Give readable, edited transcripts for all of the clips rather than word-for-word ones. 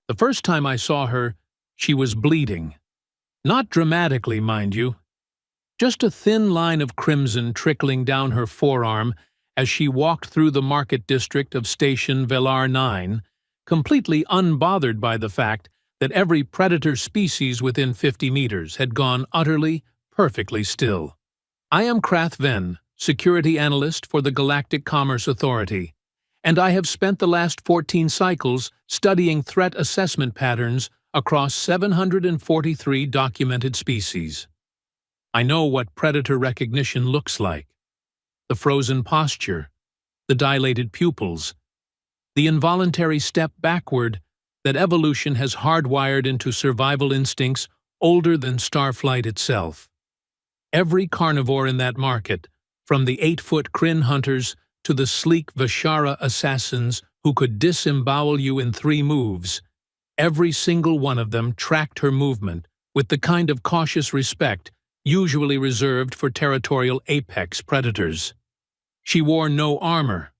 The first time I saw her, she was bleeding. Not dramatically, mind you. Just a thin line of crimson trickling down her forearm as she walked through the market district of Station Velar 9, completely unbothered by the fact that every predator species within 50 meters had gone utterly, perfectly still. I am Krath Ven, security analyst for the Galactic Commerce Authority, and I have spent the last 14 cycles studying threat assessment patterns across 743 documented species. I know what predator recognition looks like. The frozen posture, the dilated pupils, the involuntary step backward that evolution has hardwired into survival instincts older than starflight itself. Every carnivore in that market, from the 8-foot Kryn hunters to the sleek Vishara assassins who could disembowel you in 3 moves, every single one of them tracked her movement with the kind of cautious respect usually reserved for territorial apex predators. She wore no armor,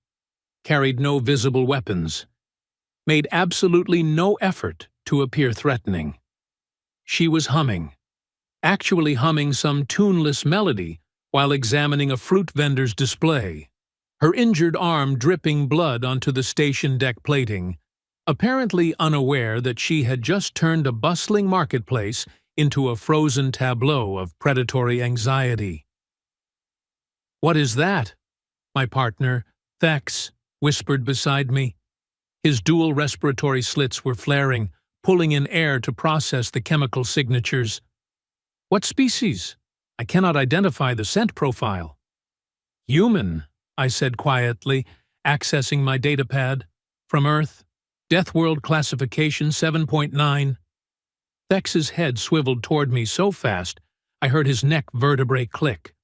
carried no visible weapons, made absolutely no effort to appear threatening. She was humming, actually humming some tuneless melody while examining a fruit vendor's display, her injured arm dripping blood onto the station deck plating, apparently unaware that she had just turned a bustling marketplace into a frozen tableau of predatory anxiety. "What is that?" my partner, Thex, whispered beside me. His dual respiratory slits were flaring, pulling in air to process the chemical signatures. "What species? I cannot identify the scent profile." "Human," I said quietly, accessing my datapad. "From Earth. Death World Classification 7.9. Thex's head swiveled toward me so fast I heard his neck vertebrae click.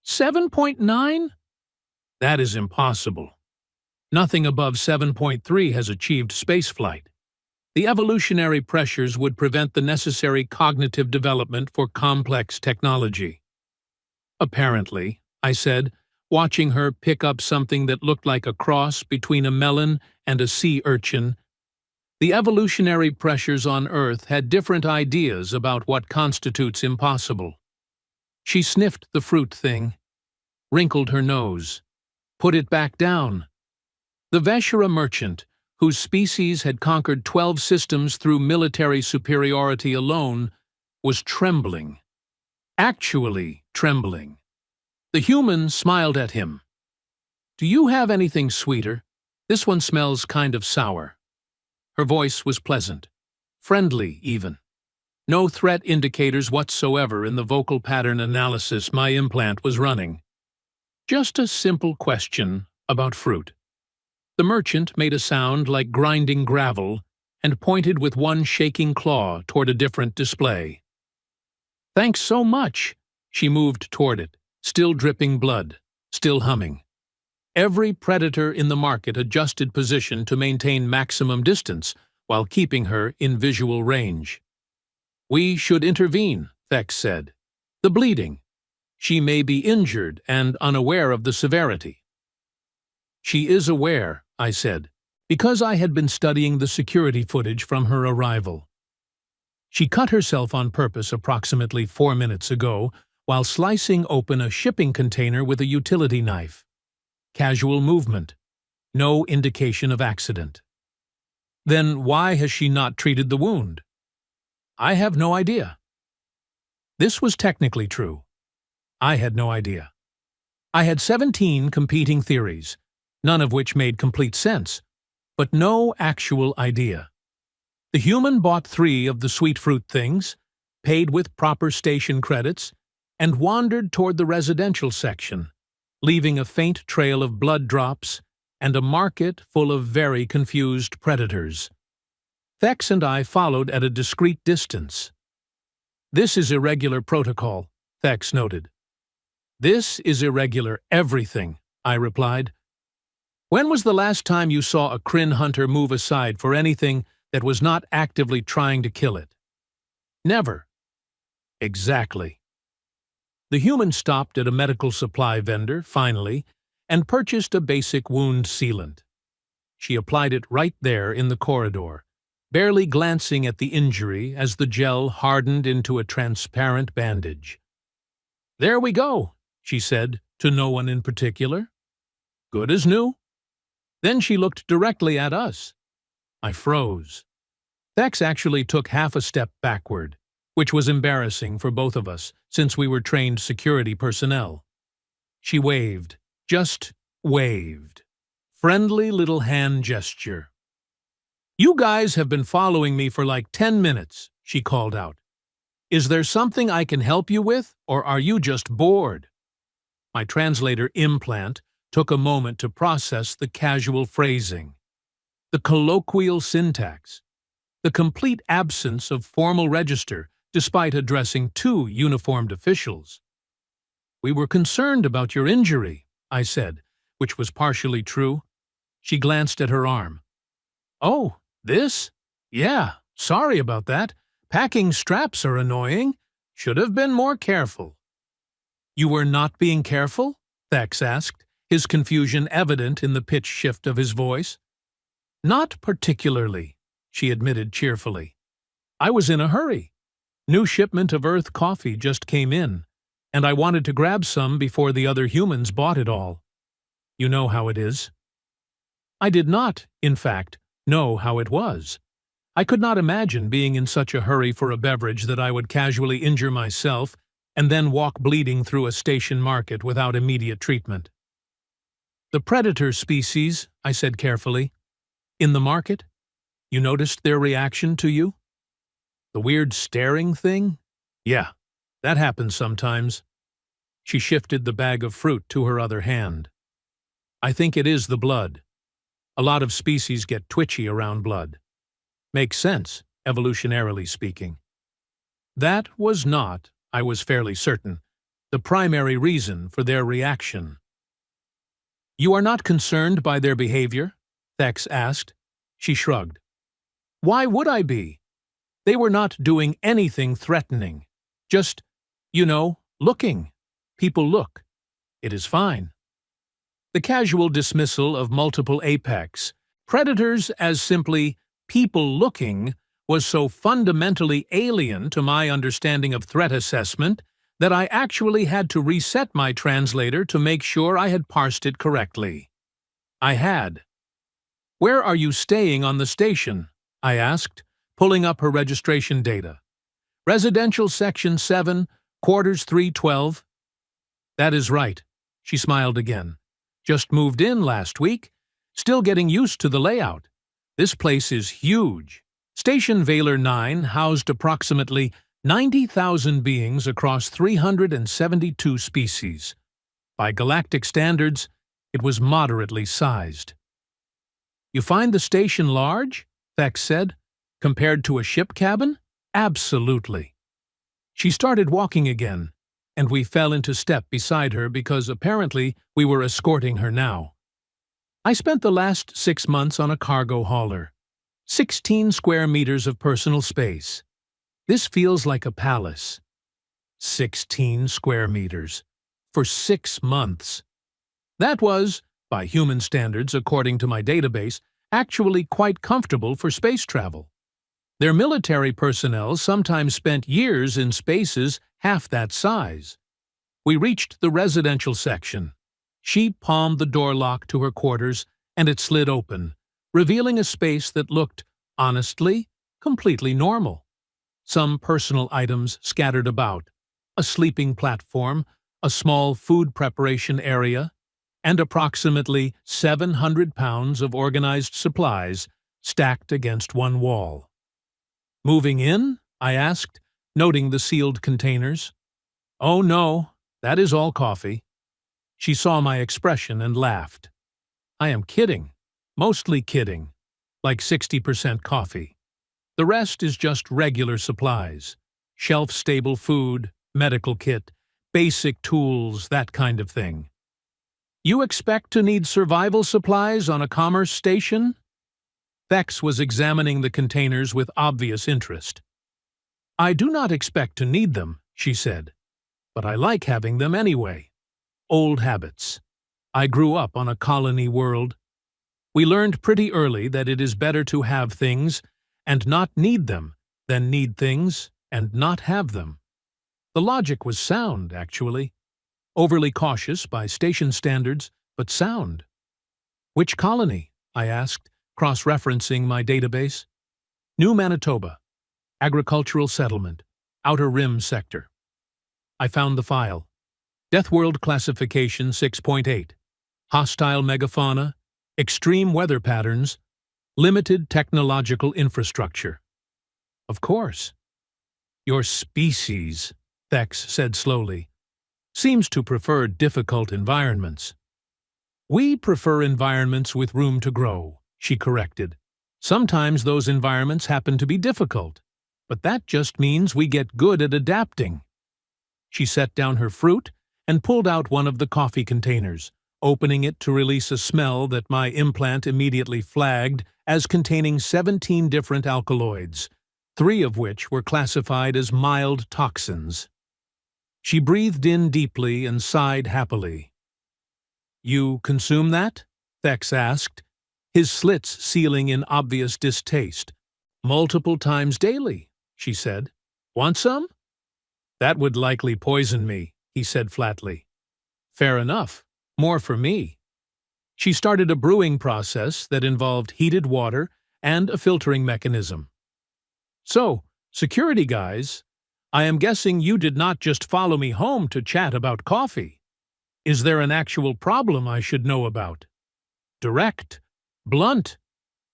7.9? That is impossible. Nothing above 7.3 has achieved spaceflight. The evolutionary pressures would prevent the necessary cognitive development for complex technology." "Apparently," I said, watching her pick up something that looked like a cross between a melon and a sea urchin, "the evolutionary pressures on Earth had different ideas about what constitutes impossible." She sniffed the fruit thing, wrinkled her nose, put it back down. The Veshara merchant, whose species had conquered 12 systems through military superiority alone, was trembling. Actually trembling. The human smiled at him. "Do you have anything sweeter? This one smells kind of sour." Her voice was pleasant, friendly even. No threat indicators whatsoever in the vocal pattern analysis my implant was running. Just a simple question about fruit. The merchant made a sound like grinding gravel and pointed with one shaking claw toward a different display. "Thanks so much." She moved toward it, still dripping blood, still humming. Every predator in the market adjusted position to maintain maximum distance while keeping her in visual range. "We should intervene," Thex said. "The bleeding. She may be injured and unaware of the severity." "She is aware," I said, because I had been studying the security footage from her arrival. She cut herself on purpose approximately 4 minutes ago while slicing open a shipping container with a utility knife. Casual movement. No indication of accident. Then why has she not treated the wound? I have no idea. This was technically true. I had no idea. I had 17 competing theories, none of which made complete sense, but no actual idea. The human bought 3 of the sweet fruit things, paid with proper station credits, and wandered toward the residential section, leaving a faint trail of blood drops and a market full of very confused predators. Thex and I followed at a discreet distance. "This is irregular protocol," Thex noted. "This is irregular everything," I replied. "When was the last time you saw a Kryn hunter move aside for anything that was not actively trying to kill it?" "Never." "Exactly." The human stopped at a medical supply vendor, finally, and purchased a basic wound sealant. She applied it right there in the corridor, barely glancing at the injury as the gel hardened into a transparent bandage. "There we go," she said, to no one in particular. "Good as new." Then she looked directly at us. I froze. Thex actually took half a step backward, which was embarrassing for both of us since we were trained security personnel. She waved, just waved. Friendly little hand gesture. "You guys have been following me for like 10 minutes, she called out. "Is there something I can help you with, or are you just bored?" My translator implant took a moment to process the casual phrasing, the colloquial syntax, the complete absence of formal register despite addressing 2 uniformed officials. "We were concerned about your injury," I said, which was partially true. She glanced at her arm. "Oh, this? Yeah, sorry about that. Packing straps are annoying. Should have been more careful." "You were not being careful?" Thex asked, his confusion evident in the pitch shift of his voice. "Not particularly," she admitted cheerfully. "I was in a hurry. New shipment of Earth coffee just came in, and I wanted to grab some before the other humans bought it all. You know how it is." I did not, in fact, know how it was. I could not imagine being in such a hurry for a beverage that I would casually injure myself and then walk bleeding through a station market without immediate treatment. "The predator species," I said carefully. "In the market? You noticed their reaction to you?" "The weird staring thing? Yeah, that happens sometimes." She shifted the bag of fruit to her other hand. "I think it is the blood. A lot of species get twitchy around blood. Makes sense, evolutionarily speaking. That was not, I was fairly certain, the primary reason for their reaction." "You are not concerned by their behavior?" Thex asked. She shrugged. "Why would I be? They were not doing anything threatening. Just, looking. People look. It is fine." The casual dismissal of multiple apex predators as simply people looking was so fundamentally alien to my understanding of threat assessment that I actually had to reset my translator to make sure I had parsed it correctly. I had. "Where are you staying on the station?" I asked, pulling up her registration data. "Residential Section 7, Quarters 312. "That is right." She smiled again. "Just moved in last week. Still getting used to the layout. This place is huge." Station Valor 9 housed approximately 90,000 beings across 372 species. By galactic standards, it was moderately sized. "You find the station large?" Thex said. "Compared to a ship cabin? Absolutely." She started walking again, and we fell into step beside her because apparently we were escorting her now. "I spent the last 6 months on a cargo hauler. 16 square meters of personal space. This feels like a palace." 16 square meters. For 6 months. That was, by human standards according to my database, actually quite comfortable for space travel. Their military personnel sometimes spent years in spaces half that size. We reached the residential section. She palmed the door lock to her quarters, and it slid open, revealing a space that looked, honestly, completely normal. Some personal items scattered about, a sleeping platform, a small food preparation area, and approximately 700 pounds of organized supplies stacked against one wall. "Moving in?" I asked, noting the sealed containers. "Oh no, that is all coffee." She saw my expression and laughed. "I am kidding, mostly kidding, like 60% coffee. The rest is just regular supplies, shelf-stable food, medical kit, basic tools, that kind of thing." "You expect to need survival supplies on a commerce station?" Thex was examining the containers with obvious interest. "I do not expect to need them," she said, "but I like having them anyway. Old habits. I grew up on a colony world. We learned pretty early that it is better to have things, and not need them, than need things and not have them. The logic was sound, actually. Overly cautious by station standards, but sound. Which colony? I asked, cross-referencing my database. New Manitoba. Agricultural settlement. Outer Rim sector. I found the file. Death World Classification 6.8. Hostile megafauna. Extreme weather patterns. Limited technological infrastructure. Of course. Your species, Thex said slowly, seems to prefer difficult environments. We prefer environments with room to grow, she corrected. Sometimes those environments happen to be difficult, but that just means we get good at adapting. She set down her fruit and pulled out one of the coffee containers, opening it to release a smell that my implant immediately flagged as containing 17 different alkaloids, 3 of which were classified as mild toxins. She breathed in deeply and sighed happily. You consume that? Thex asked, his slits sealing in obvious distaste. Multiple times daily, she said. Want some? That would likely poison me, he said flatly. Fair enough. More for me. She started a brewing process that involved heated water and a filtering mechanism. So, security guys, I am guessing you did not just follow me home to chat about coffee. Is there an actual problem I should know about? Direct, blunt,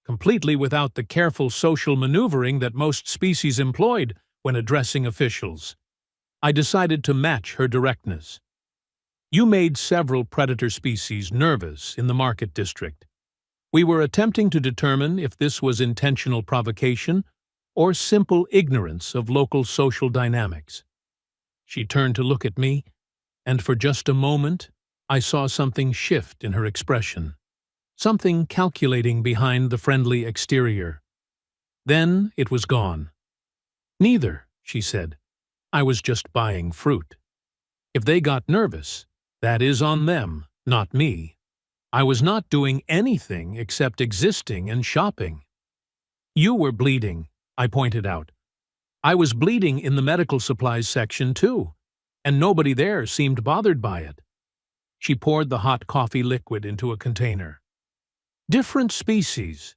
completely without the careful social maneuvering that most species employed when addressing officials. I decided to match her directness. You made several predator species nervous in the market district. We were attempting to determine if this was intentional provocation or simple ignorance of local social dynamics. She turned to look at me, and for just a moment, I saw something shift in her expression, something calculating behind the friendly exterior. Then it was gone. Neither, she said. I was just buying fruit. If they got nervous, that is on them, not me. I was not doing anything except existing and shopping. You were bleeding, I pointed out. I was bleeding in the medical supplies section too, and nobody there seemed bothered by it. She poured the hot coffee liquid into a container. Different species,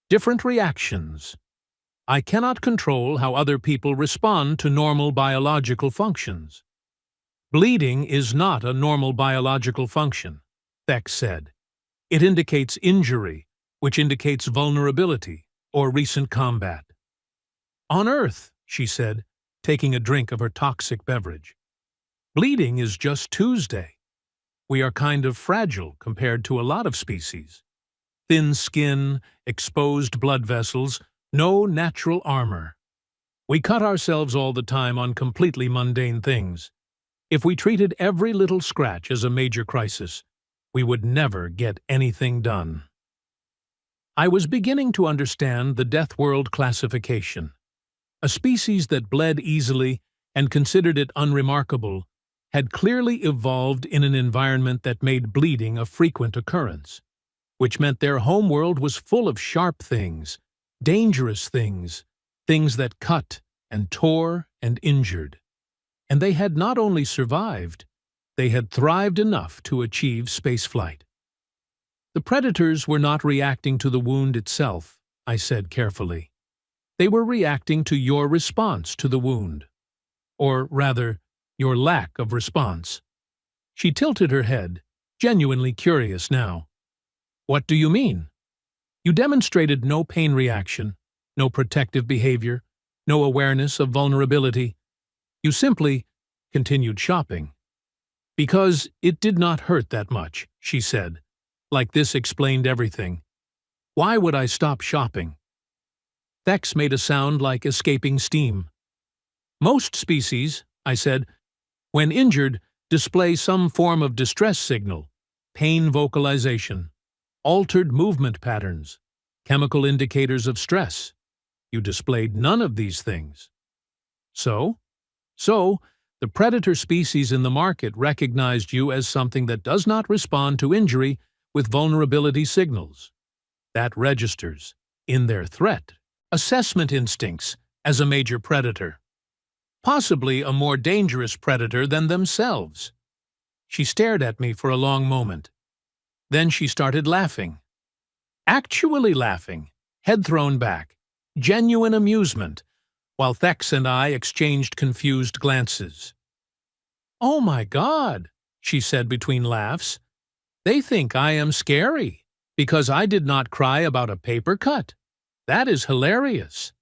different reactions. I cannot control how other people respond to normal biological functions. Bleeding is not a normal biological function, Thex said. It indicates injury, which indicates vulnerability or recent combat. On Earth, she said, taking a drink of her toxic beverage. Bleeding is just Tuesday. We are kind of fragile compared to a lot of species. Thin skin, exposed blood vessels, no natural armor. We cut ourselves all the time on completely mundane things. If we treated every little scratch as a major crisis, we would never get anything done. I was beginning to understand the Death World classification. A species that bled easily and considered it unremarkable had clearly evolved in an environment that made bleeding a frequent occurrence, which meant their homeworld was full of sharp things, dangerous things, things that cut and tore and injured. And they had not only survived, they had thrived enough to achieve spaceflight. The predators were not reacting to the wound itself, I said carefully. They were reacting to your response to the wound. Or rather, your lack of response. She tilted her head, genuinely curious now. What do you mean? You demonstrated no pain reaction, no protective behavior, no awareness of vulnerability. You simply continued shopping. Because it did not hurt that much, she said, like this explained everything. Why would I stop shopping? Thex made a sound like escaping steam. Most species, I said, when injured, display some form of distress signal, pain vocalization, altered movement patterns, chemical indicators of stress. You displayed none of these things. So, the predator species in the market recognized you as something that does not respond to injury with vulnerability signals. That registers, in their threat, assessment instincts as a major predator. Possibly a more dangerous predator than themselves. She stared at me for a long moment. Then she started laughing. Actually laughing, head thrown back, genuine amusement, while Thex and I exchanged confused glances. "Oh my God," she said between laughs. "They think I am scary because I did not cry about a paper cut. That is hilarious."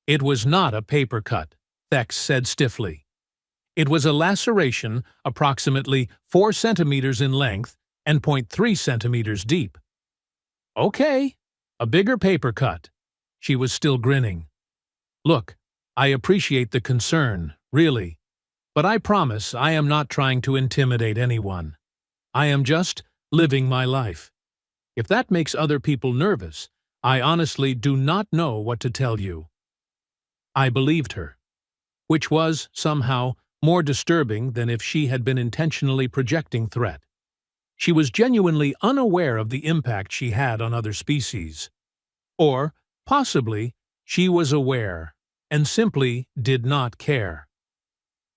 "It was not a paper cut," Thex said stiffly. "It was a laceration approximately 4 centimeters in length and 0.3 centimeters deep." "Okay, a bigger paper cut." She was still grinning. "Look, I appreciate the concern, really, but I promise I am not trying to intimidate anyone. I am just living my life. If that makes other people nervous, I honestly do not know what to tell you." I believed her, which was, somehow, more disturbing than if she had been intentionally projecting threat. She was genuinely unaware of the impact she had on other species. Or, possibly, she was aware and simply did not care.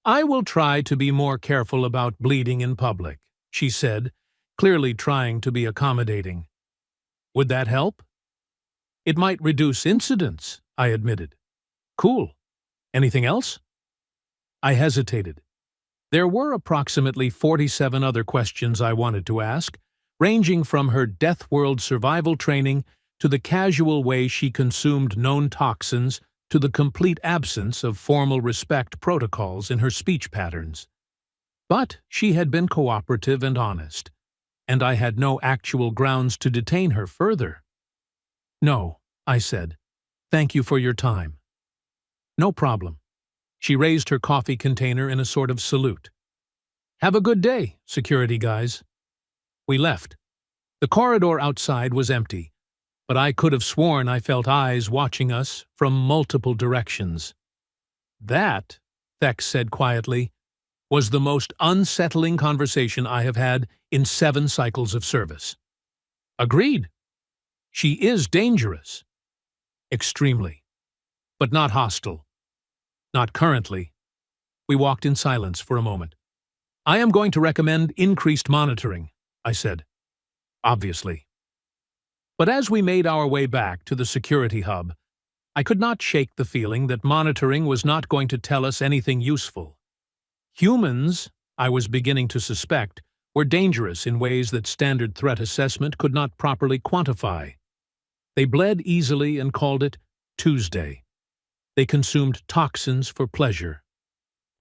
"I will try to be more careful about bleeding in public," she said, clearly trying to be accommodating. "Would that help?" "It might reduce incidents," I admitted. "Cool. Anything else?" I hesitated. There were approximately 47 other questions I wanted to ask, ranging from her Death World survival training to the casual way she consumed known toxins to the complete absence of formal respect protocols in her speech patterns. But she had been cooperative and honest, and I had no actual grounds to detain her further. "No," I said. "Thank you for your time." "No problem." She raised her coffee container in a sort of salute. "Have a good day, security guys." We left. The corridor outside was empty, but I could have sworn I felt eyes watching us from multiple directions. "That," Thex said quietly, "was the most unsettling conversation I have had in 7 cycles of service." "Agreed. She is dangerous." "Extremely. But not hostile. Not currently." We walked in silence for a moment. "I am going to recommend increased monitoring," I said. "Obviously." But as we made our way back to the security hub, I could not shake the feeling that monitoring was not going to tell us anything useful. Humans, I was beginning to suspect, were dangerous in ways that standard threat assessment could not properly quantify. They bled easily and called it Tuesday. They consumed toxins for pleasure.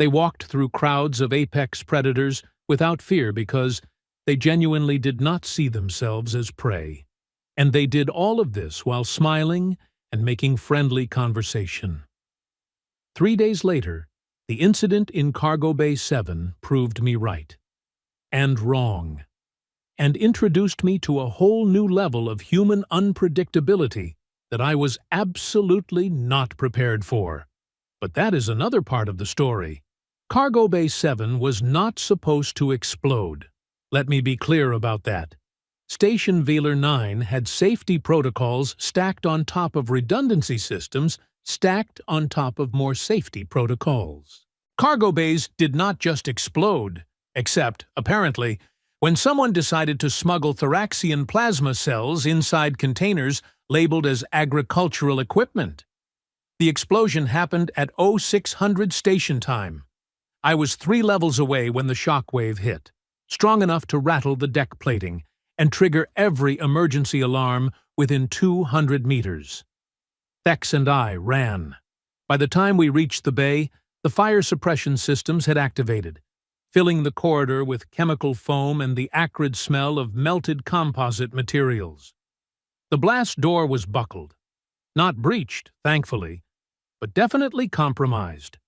They walked through crowds of apex predators without fear because they genuinely did not see themselves as prey. And they did all of this while smiling and making friendly conversation. 3 days later, the incident in Cargo Bay 7 proved me right. And wrong. And introduced me to a whole new level of human unpredictability that I was absolutely not prepared for. But that is another part of the story. Cargo Bay 7 was not supposed to explode. Let me be clear about that. Station Wheeler 9 had safety protocols stacked on top of redundancy systems stacked on top of more safety protocols. Cargo bays did not just explode, except, apparently, when someone decided to smuggle thoracian plasma cells inside containers labeled as agricultural equipment. The explosion happened at 0600 station time. I was 3 levels away when the shockwave hit, strong enough to rattle the deck plating and trigger every emergency alarm within 200 meters. Thex and I ran. By the time we reached the bay, the fire suppression systems had activated, filling the corridor with chemical foam and the acrid smell of melted composite materials. The blast door was buckled. Not breached, thankfully, but definitely compromised.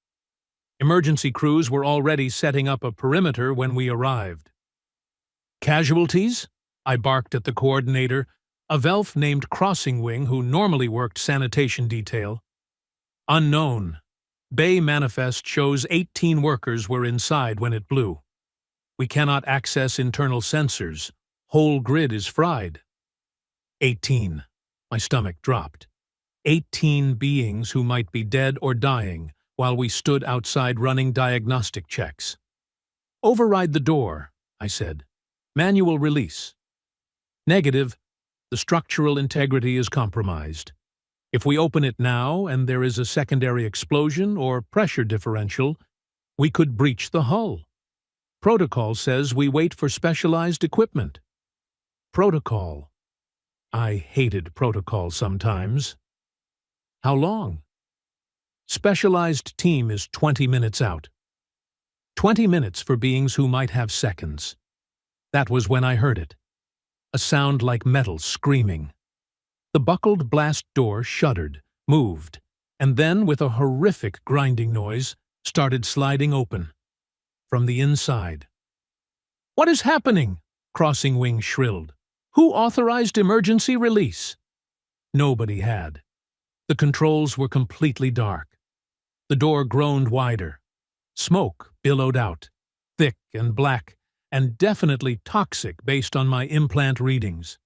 Emergency crews were already setting up a perimeter when we arrived. "Casualties?" I barked at the coordinator, a Velf named Crossing Wing who normally worked sanitation detail. "Unknown. Bay manifest shows 18 workers were inside when it blew. We cannot access internal sensors. Whole grid is fried." 18. My stomach dropped. 18 beings who might be dead or dying while we stood outside running diagnostic checks. "Override the door," I said. "Manual release." "Negative. The structural integrity is compromised. If we open it now and there is a secondary explosion or pressure differential, we could breach the hull. Protocol says we wait for specialized equipment." Protocol. I hated protocol sometimes. "How long?" "Specialized team is 20 minutes out." 20 minutes for beings who might have seconds. That was when I heard it. A sound like metal screaming. The buckled blast door shuddered, moved, and then, with a horrific grinding noise, started sliding open. From the inside. "What is happening?" Crossing Wing shrilled. "Who authorized emergency release?" Nobody had. The controls were completely dark. The door groaned wider. Smoke billowed out, thick and black, and definitely toxic based on my implant readings.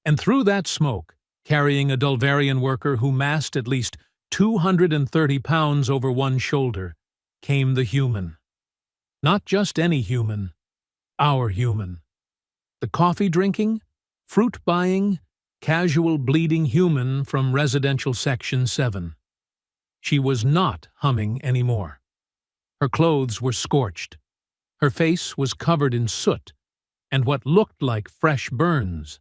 And through that smoke, carrying a Dulvarian worker who massed at least 230 pounds over one shoulder, came the human. Not just any human, our human. The coffee-drinking, fruit-buying, casual bleeding human from Residential Section 7. She was not humming anymore. Her clothes were scorched. Her face was covered in soot and what looked like fresh burns.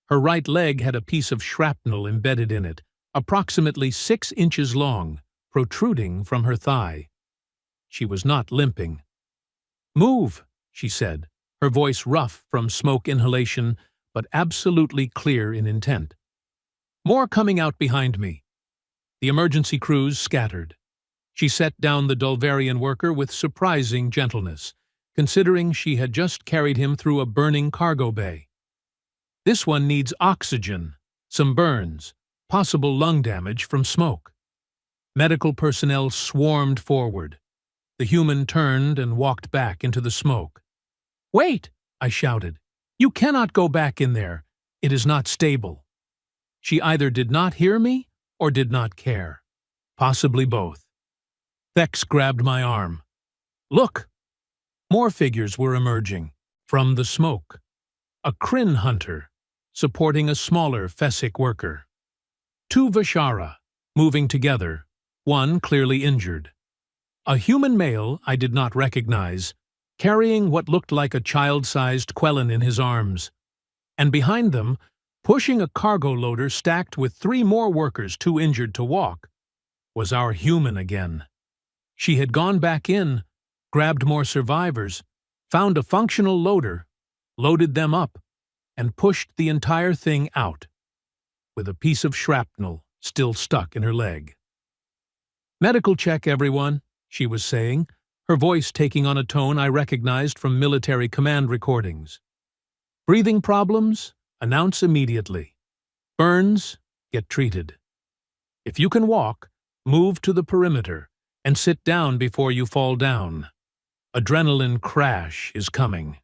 Her right leg had a piece of shrapnel embedded in it, approximately 6 inches long, protruding from her thigh. She was not limping. "Move," she said, her voice rough from smoke inhalation, but absolutely clear in intent. More coming out behind me. The emergency crews scattered. She set down the Dulvarian worker with surprising gentleness, considering she had just carried him through a burning cargo bay. "This one needs oxygen, some burns, possible lung damage from smoke." Medical personnel swarmed forward. The human turned and walked back into the smoke. "Wait!" I shouted. "You cannot go back in there. It is not stable." She either did not hear me or did not care. Possibly both. Thex grabbed my arm. "Look!" More figures were emerging from the smoke. A Kryn hunter, supporting a smaller Fesic worker. 2 Vishara, moving together, one clearly injured. A human male I did not recognize, carrying what looked like a child-sized Quellan in his arms. And behind them, pushing a cargo loader stacked with 3 more workers too injured to walk, was our human again. She had gone back in, grabbed more survivors, found a functional loader, loaded them up, and pushed the entire thing out, with a piece of shrapnel still stuck in her leg. "Medical check, everyone," she was saying, her voice taking on a tone I recognized from military command recordings. "Breathing problems? Announce immediately. Burns? Get treated. If you can walk, move to the perimeter and sit down before you fall down. Adrenaline crash is coming."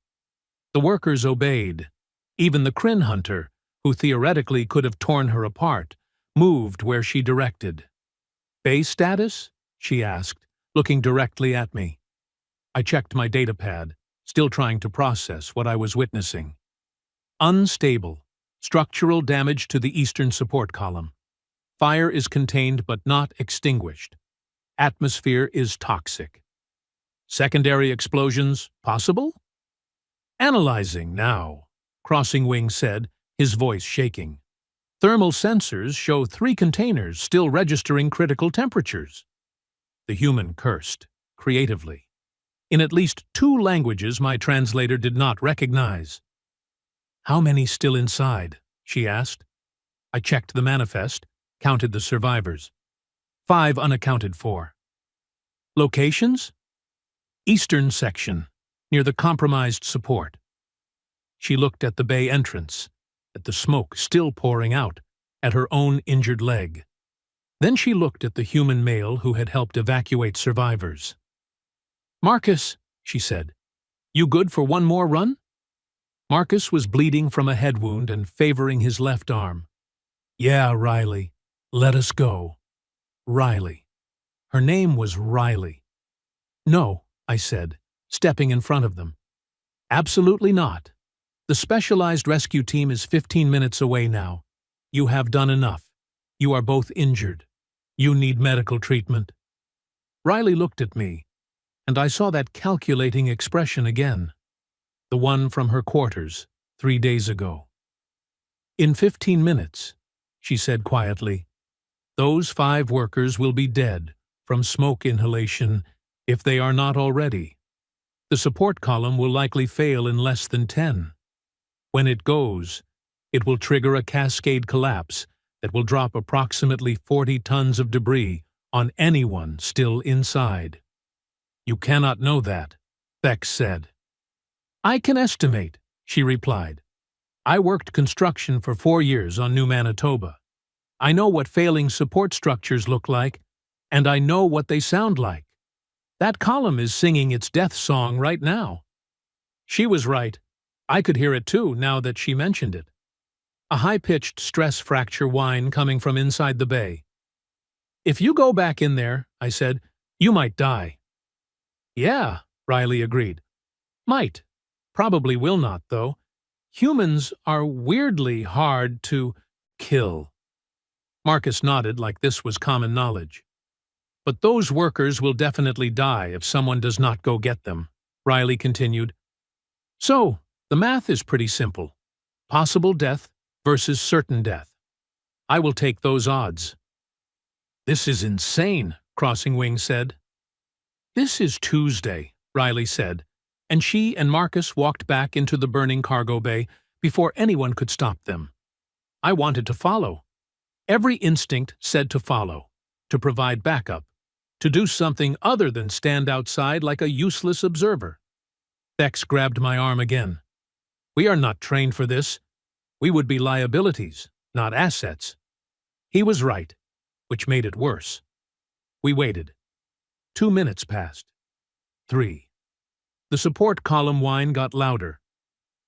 The workers obeyed. Even the Kryn hunter, who theoretically could have torn her apart, moved where she directed. "Base status?" she asked, looking directly at me. I checked my datapad, still trying to process what I was witnessing. "Unstable. Structural damage to the eastern support column. Fire is contained but not extinguished. Atmosphere is toxic. Secondary explosions possible?" "Analyzing now," Crossing Wing said, his voice shaking. "Thermal sensors show 3 containers still registering critical temperatures." The human cursed, creatively, in at least 2 languages my translator did not recognize. "How many still inside?" she asked. I checked the manifest, counted the survivors. 5 unaccounted for. "Locations?" "Eastern section, near the compromised support." She looked at the bay entrance, at the smoke still pouring out, at her own injured leg. Then she looked at the human male who had helped evacuate survivors. "Marcus," she said, "you good for one more run?" Marcus was bleeding from a head wound and favoring his left arm. "Yeah, Riley. Let us go. Riley. Her name was Riley. No, I said, stepping in front of them. Absolutely not. The specialized rescue team is 15 minutes away now. You have done enough. You are both injured. You need medical treatment. Riley looked at me, and I saw that calculating expression again. The one from her quarters 3 days ago. In 15 minutes, she said quietly, those 5 workers will be dead from smoke inhalation if they are not already. The support column will likely fail in less than 10. When it goes, it will trigger a cascade collapse that will drop approximately 40 tons of debris on anyone still inside. You cannot know that, Beck said. I can estimate, she replied. I worked construction for 4 years on New Manitoba. I know what failing support structures look like, and I know what they sound like. That column is singing its death song right now. She was right. I could hear it too, now that she mentioned it. A high-pitched stress fracture whine coming from inside the bay. If you go back in there, I said, you might die. Yeah, Riley agreed. Might. Probably will not, though. Humans are weirdly hard to kill. Marcus nodded like this was common knowledge. But those workers will definitely die if someone does not go get them, Riley continued. So, the math is pretty simple. Possible death versus certain death. I will take those odds. This is insane, Crossing Wing said. This is Tuesday, Riley said, and she and Marcus walked back into the burning cargo bay before anyone could stop them. I wanted to follow. Every instinct said to follow, to provide backup, to do something other than stand outside like a useless observer. Bex grabbed my arm again. We are not trained for this. We would be liabilities, not assets. He was right, which made it worse. We waited. 2 minutes passed. 3. The support column whine got louder.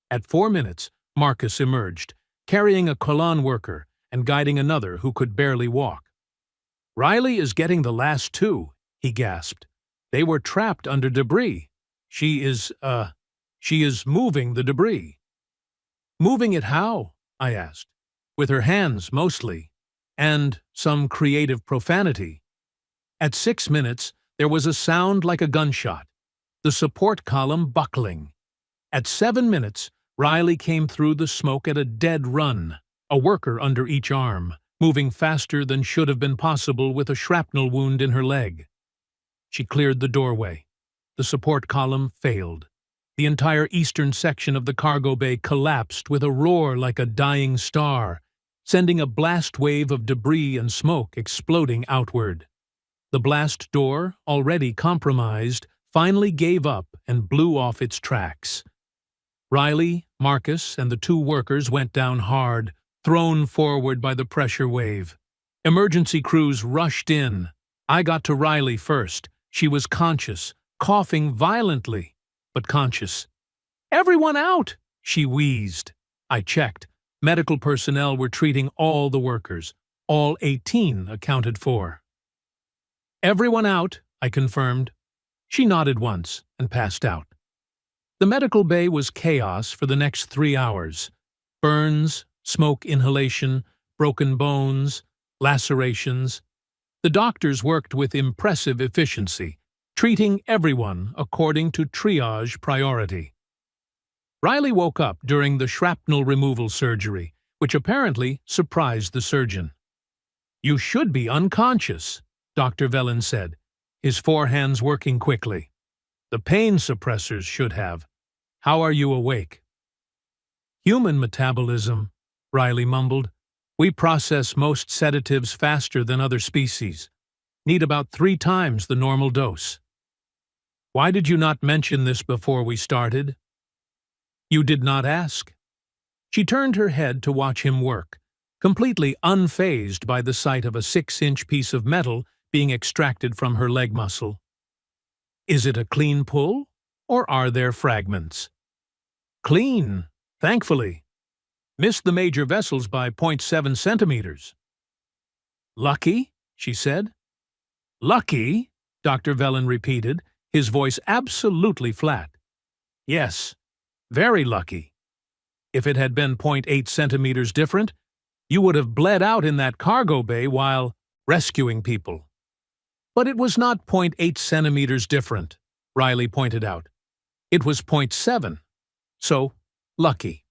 At 4 minutes, Marcus emerged, carrying a colonne worker and guiding another who could barely walk. Riley is getting the last 2, he gasped. They were trapped under debris. She is moving the debris. Moving it how? I asked. With her hands, mostly. And some creative profanity. At 6 minutes, there was a sound like a gunshot. The support column buckling. At 7 minutes, Riley came through the smoke at a dead run, a worker under each arm, moving faster than should have been possible with a shrapnel wound in her leg. She cleared the doorway. The support column failed. The entire eastern section of the cargo bay collapsed with a roar like a dying star, sending a blast wave of debris and smoke exploding outward. The blast door, already compromised, finally gave up and blew off its tracks. Riley, Marcus, and the 2 workers went down hard, thrown forward by the pressure wave. Emergency crews rushed in. I got to Riley first. She was conscious, coughing violently, but conscious. Everyone out, she wheezed. I checked. Medical personnel were treating all the workers. All 18 accounted for. Everyone out, I confirmed. She nodded once and passed out. The medical bay was chaos for the next 3 hours. Burns, smoke inhalation, broken bones, lacerations. The doctors worked with impressive efficiency, treating everyone according to triage priority. Riley woke up during the shrapnel removal surgery, which apparently surprised the surgeon. You should be unconscious, Dr. Vellin said, his 4 hands working quickly. The pain suppressors should have. How are you awake? Human metabolism, Riley mumbled. We process most sedatives faster than other species. Need about 3 times the normal dose. Why did you not mention this before we started? You did not ask. She turned her head to watch him work, completely unfazed by the sight of a 6-inch piece of metal being extracted from her leg muscle. Is it a clean pull, or are there fragments? Clean, thankfully. Missed the major vessels by 0.7 centimeters. Lucky? She said. Lucky? Dr. Velen repeated, his voice absolutely flat. Yes, very lucky. If it had been 0.8 centimeters different, you would have bled out in that cargo bay while rescuing people. But it was not 0.8 centimeters different, Riley pointed out. It was 0.7. So, lucky.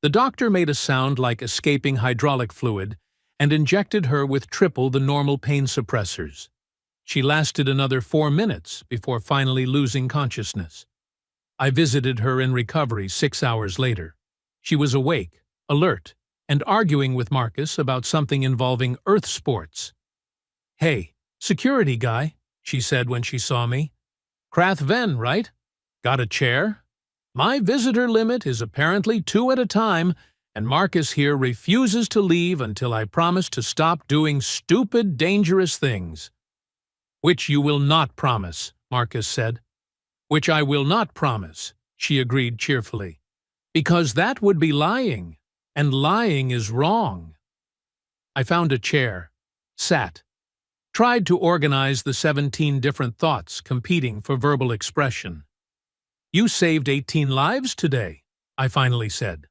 The doctor made a sound like escaping hydraulic fluid and injected her with triple the normal pain suppressors. She lasted another 4 minutes before finally losing consciousness. I visited her in recovery 6 hours later. She was awake, alert, and arguing with Marcus about something involving Earth sports. "Hey, security guy," she said when she saw me. "Krath Ven, right? Got a chair? My visitor limit is apparently 2 at a time, and Marcus here refuses to leave until I promise to stop doing stupid, dangerous things." "Which you will not promise," Marcus said. "Which I will not promise," she agreed cheerfully. "Because that would be lying, and lying is wrong." I found a chair, sat, tried to organize the 17 different thoughts competing for verbal expression. "You saved 18 lives today," I finally said.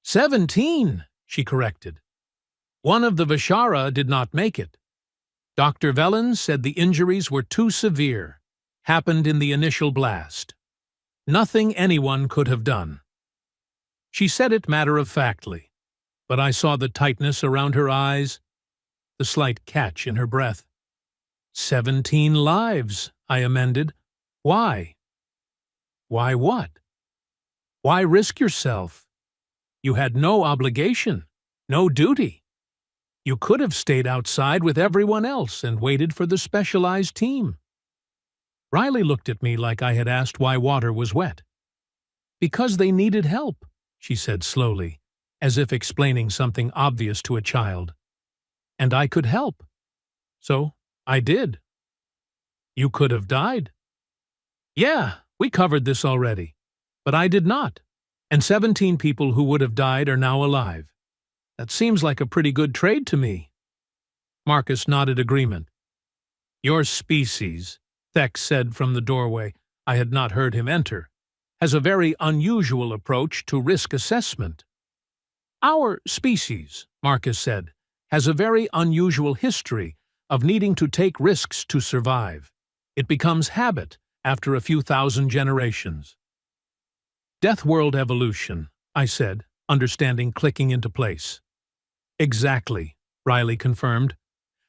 17, she corrected. "One of the Vishara did not make it. Dr. Velen said the injuries were too severe, happened in the initial blast. Nothing anyone could have done." She said it matter-of-factly, but I saw the tightness around her eyes, the slight catch in her breath. 17 lives, I amended. Why? Why what? Why risk yourself? You had no obligation, no duty. You could have stayed outside with everyone else and waited for the specialized team. Riley looked at me like I had asked why water was wet. "Because they needed help," she said slowly, as if explaining something obvious to a child. "And I could help. So I did." "You could have died." "Yeah, we covered this already. But I did not. And 17 people who would have died are now alive. That seems like a pretty good trade to me." Marcus nodded agreement. "Your species," Thex said from the doorway, I had not heard him enter, "has a very unusual approach to risk assessment." "Our species," Marcus said, "has a very unusual history of needing to take risks to survive. It becomes habit after a few thousand generations." "Death world evolution," I said, understanding clicking into place. "Exactly," Riley confirmed.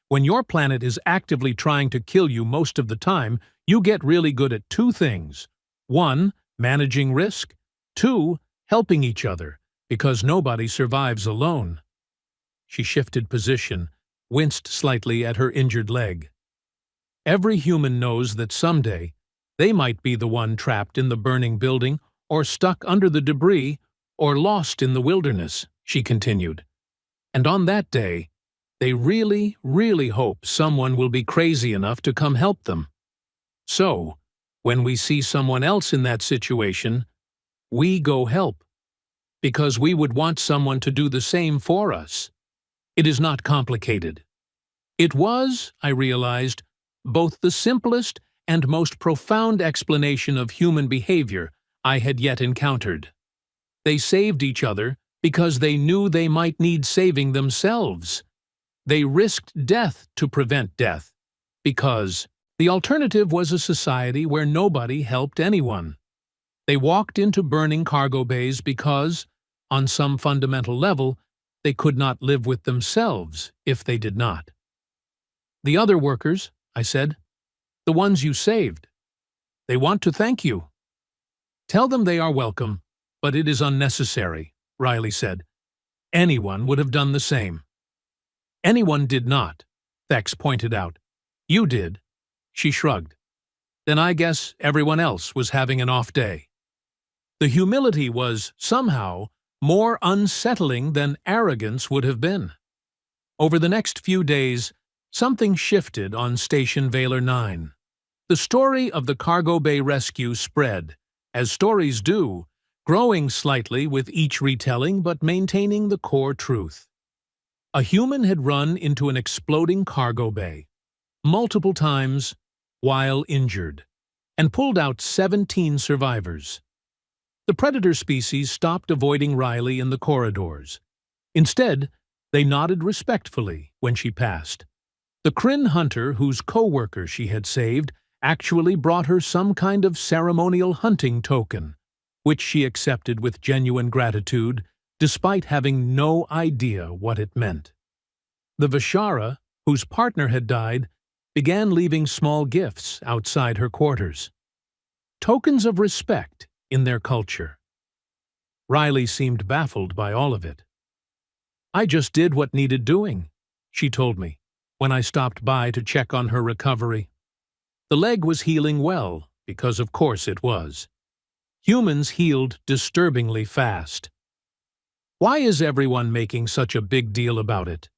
"When your planet is actively trying to kill you most of the time, you get really good at 2 things. 1, managing risk. 2, helping each other, because nobody survives alone." She shifted position, winced slightly at her injured leg. "Every human knows that someday they might be the one trapped in the burning building or stuck under the debris or lost in the wilderness," she continued. "And on that day, they really, really hope someone will be crazy enough to come help them. So, when we see someone else in that situation, we go help, because we would want someone to do the same for us. It is not complicated." It was, I realized, both the simplest and most profound explanation of human behavior I had yet encountered. They saved each other because they knew they might need saving themselves. They risked death to prevent death, because the alternative was a society where nobody helped anyone. They walked into burning cargo bays because, on some fundamental level, they could not live with themselves if they did not. "The other workers," I said, "the ones you saved, they want to thank you." "Tell them they are welcome, but it is unnecessary," Riley said. "Anyone would have done the same." "Anyone did not," Thex pointed out. "You did." She shrugged. "Then I guess everyone else was having an off day." The humility was, somehow, more unsettling than arrogance would have been. Over the next few days, something shifted on Station Valor 9. The story of the cargo bay rescue spread, as stories do, growing slightly with each retelling but maintaining the core truth. A human had run into an exploding cargo bay, multiple times while injured, and pulled out 17 survivors. The predator species stopped avoiding Riley in the corridors. Instead, they nodded respectfully when she passed. The Kryn hunter whose co-worker she had saved actually brought her some kind of ceremonial hunting token, which she accepted with genuine gratitude, despite having no idea what it meant. The Vishara, whose partner had died, began leaving small gifts outside her quarters. Tokens of respect in their culture. Riley seemed baffled by all of it. "I just did what needed doing," she told me, when I stopped by to check on her recovery. The leg was healing well, because of course it was. Humans healed disturbingly fast. Why is everyone making such a big deal about it?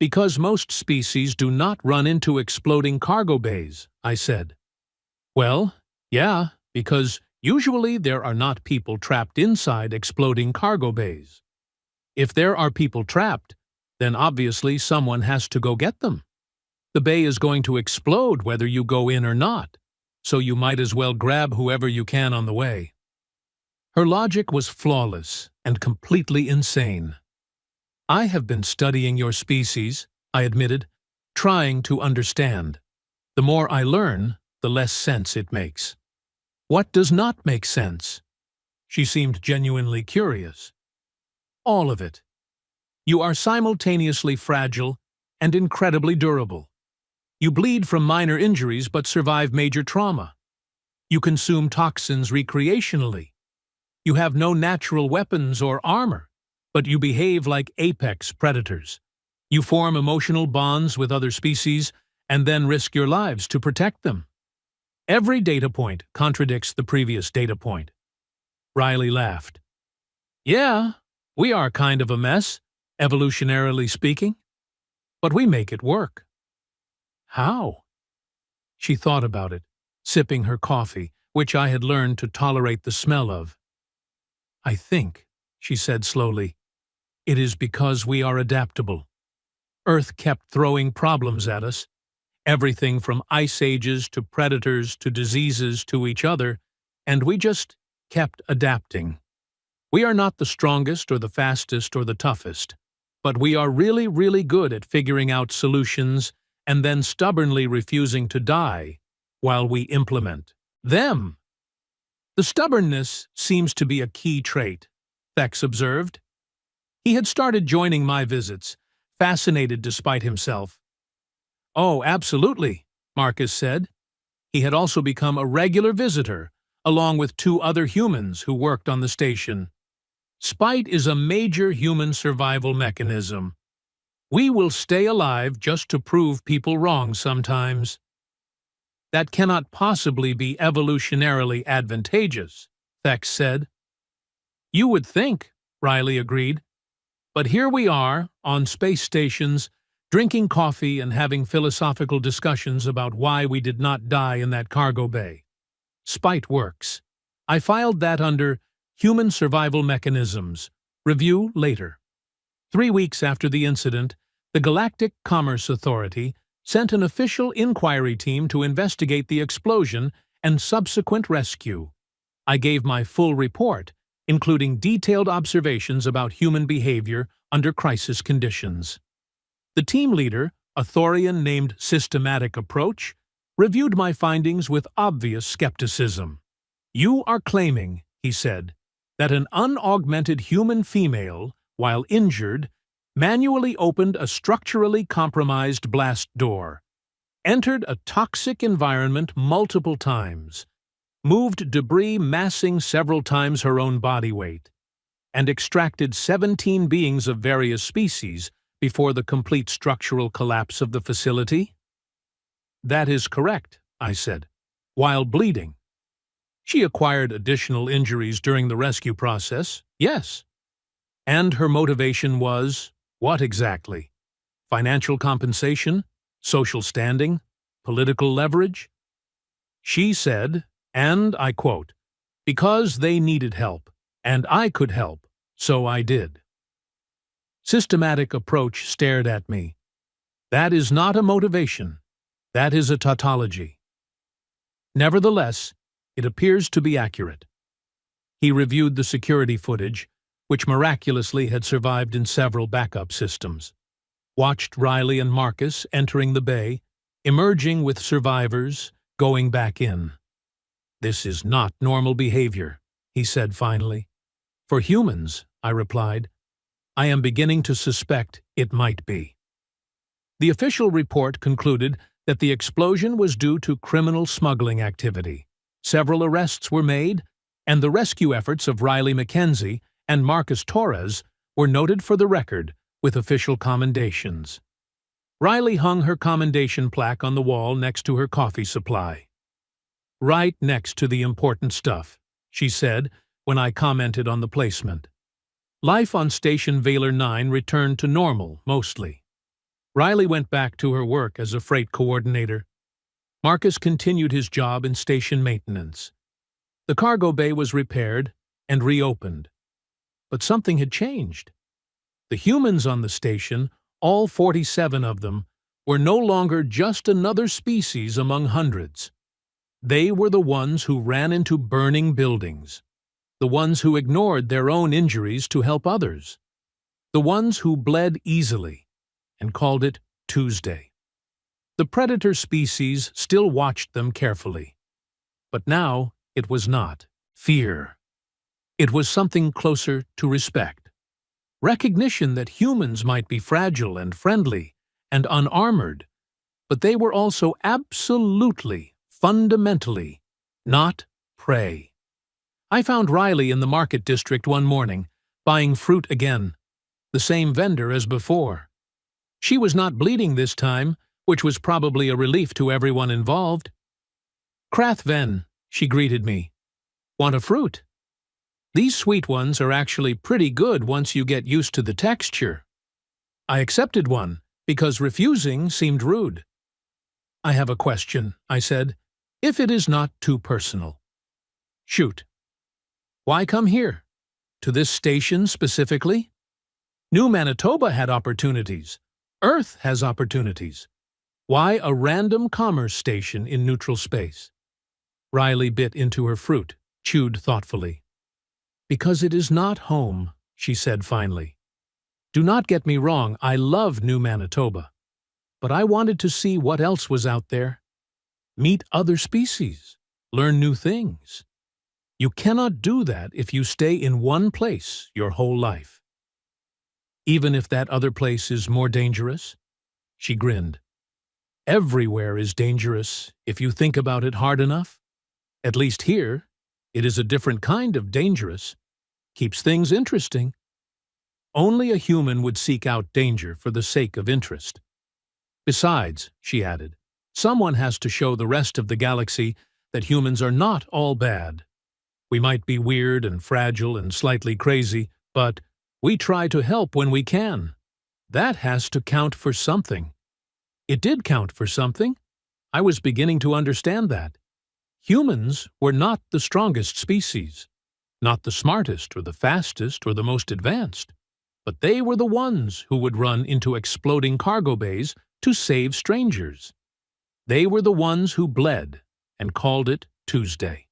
Because most species do not run into exploding cargo bays, I said. Well, yeah, because usually there are not people trapped inside exploding cargo bays. If there are people trapped, then obviously someone has to go get them. The bay is going to explode whether you go in or not, so you might as well grab whoever you can on the way. Her logic was flawless and completely insane. "I have been studying your species," I admitted, trying to understand. "The more I learn, the less sense it makes." "What does not make sense?" She seemed genuinely curious. "All of it. You are simultaneously fragile and incredibly durable. You bleed from minor injuries but survive major trauma. You consume toxins recreationally. You have no natural weapons or armor, but you behave like apex predators. You form emotional bonds with other species and then risk your lives to protect them. Every data point contradicts the previous data point." Riley laughed. "Yeah, we are kind of a mess, evolutionarily speaking. But we make it work." "How?" She thought about it, sipping her coffee, which I had learned to tolerate the smell of. "I think," she said slowly, "it is because we are adaptable. Earth kept throwing problems at us, everything from ice ages to predators to diseases to each other, and we just kept adapting. We are not the strongest or the fastest or the toughest, but we are really, really good at figuring out solutions and then stubbornly refusing to die while we implement them." "The stubbornness seems to be a key trait," Thex observed. He had started joining my visits, fascinated despite himself. "Oh, absolutely," Marcus said. He had also become a regular visitor, along with 2 other humans who worked on the station. "Spite is a major human survival mechanism. We will stay alive just to prove people wrong sometimes. That cannot possibly be evolutionarily advantageous," Thex said. "You would think," Riley agreed. "But here we are, on space stations, drinking coffee and having philosophical discussions about why we did not die in that cargo bay. Spite works. I filed that under Human Survival Mechanisms. Review later." 3 weeks after the incident, the Galactic Commerce Authority sent an official inquiry team to investigate the explosion and subsequent rescue. I gave my full report, including detailed observations about human behavior under crisis conditions. The team leader, a Thorian named Systematic Approach, reviewed my findings with obvious skepticism. "You are claiming," he said, "that an unaugmented human female, while injured, manually opened a structurally compromised blast door, entered a toxic environment multiple times, moved debris massing several times her own body weight, and extracted 17 beings of various species before the complete structural collapse of the facility?" "That is correct," I said, "while bleeding. She acquired additional injuries during the rescue process, yes. And her motivation was, what exactly? Financial compensation? Social standing? Political leverage?" She said, and I quote, "Because they needed help, and I could help, so I did." Systematic approach stared at me. That is not a motivation. That is a tautology. Nevertheless, it appears to be accurate. He reviewed the security footage, which miraculously had survived in several backup systems, watched Riley and Marcus entering the bay, emerging with survivors, going back in. This is not normal behavior, he said finally. For humans, I replied. I am beginning to suspect it might be. The official report concluded that the explosion was due to criminal smuggling activity. Several arrests were made, and the rescue efforts of Riley Mackenzie and Marcus Torres were noted for the record with official commendations. Riley hung her commendation plaque on the wall next to her coffee supply. Right next to the important stuff, she said when I commented on the placement. Life on Station Valor 9 returned to normal, mostly. Riley went back to her work as a freight coordinator. Marcus continued his job in station maintenance. The cargo bay was repaired and reopened. But something had changed. The humans on the station, all 47 of them, were no longer just another species among hundreds. They were the ones who ran into burning buildings, the ones who ignored their own injuries to help others, the ones who bled easily and called it Tuesday. The predator species still watched them carefully. But now it was not fear. It was something closer to respect. Recognition that humans might be fragile and friendly and unarmored, but they were also absolutely, fundamentally, not prey. I found Riley in the market district one morning, buying fruit again, the same vendor as before. She was not bleeding this time, which was probably a relief to everyone involved. "Krathven," she greeted me. "Want a fruit? These sweet ones are actually pretty good once you get used to the texture." I accepted one, because refusing seemed rude. "I have a question," I said, "if it is not too personal." "Shoot." "Why come here? To this station specifically? New Manitoba had opportunities. Earth has opportunities. Why a random commerce station in neutral space?" Riley bit into her fruit, chewed thoughtfully. "Because it is not home," she said finally. "Do not get me wrong, I love New Manitoba. But I wanted to see what else was out there. Meet other species. Learn new things. You cannot do that if you stay in one place your whole life. Even if that other place is more dangerous?" She grinned. "Everywhere is dangerous if you think about it hard enough. At least here, it is a different kind of dangerous. Keeps things interesting. Only a human would seek out danger for the sake of interest. Besides," she added, "someone has to show the rest of the galaxy that humans are not all bad. We might be weird and fragile and slightly crazy, but we try to help when we can. That has to count for something." It did count for something. I was beginning to understand that. Humans were not the strongest species, not the smartest or the fastest or the most advanced, but they were the ones who would run into exploding cargo bays to save strangers. They were the ones who bled and called it Tuesday.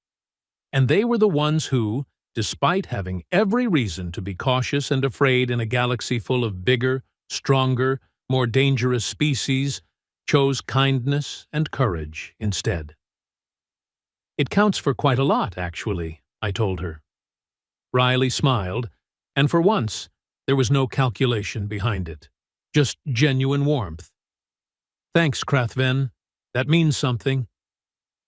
And they were the ones who, despite having every reason to be cautious and afraid in a galaxy full of bigger, stronger, more dangerous species, chose kindness and courage instead. "It counts for quite a lot, actually," I told her. Riley smiled, and for once, there was no calculation behind it, just genuine warmth. "Thanks, Krathven. That means something."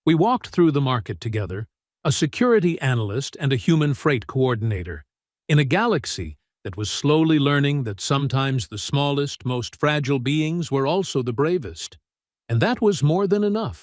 We walked through the market together, a security analyst and a human freight coordinator, in a galaxy that was slowly learning that sometimes the smallest, most fragile beings were also the bravest. And that was more than enough.